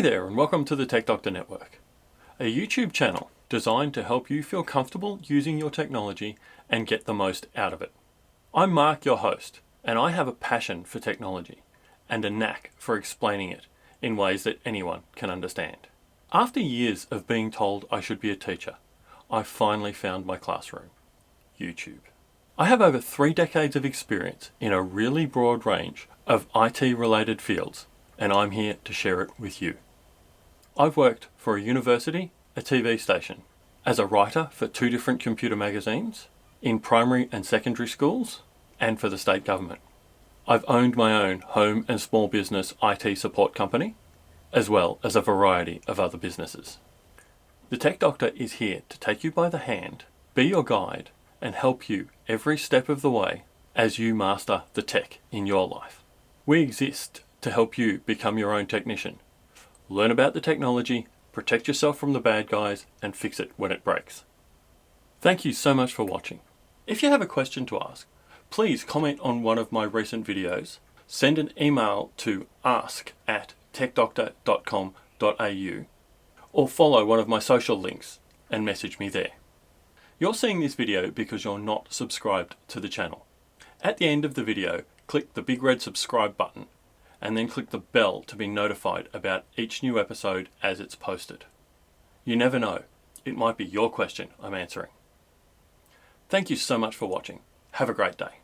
Hey there and welcome to the Tech Doctor Network, a YouTube channel designed to help you feel comfortable using your technology and get the most out of it. I'm Mark, your host, and I have a passion for technology and a knack for explaining it in ways that anyone can understand. After years of being told I should be a teacher, I finally found my classroom, YouTube. I have over 3 decades of experience in a really broad range of IT-related fields, and I'm here to share it with you. I've worked for a university, a TV station, as a writer for 2 different computer magazines, in primary and secondary schools, and for the state government. I've owned my own home and small business IT support company, as well as a variety of other businesses. The Tech Doctor is here to take you by the hand, be your guide, and help you every step of the way as you master the tech in your life. We exist to help you become your own technician. Learn about the technology, protect yourself from the bad guys, and fix it when it breaks. Thank you so much for watching. If you have a question to ask, please comment on one of my recent videos, send an email to ask@techdoctor.com.au, or follow one of my social links and message me there. You're seeing this video because you're not subscribed to the channel. At the end of the video, click the big red subscribe button and then click the bell to be notified about each new episode as it's posted. You never know, it might be your question I'm answering. Thank you so much for watching. Have a great day.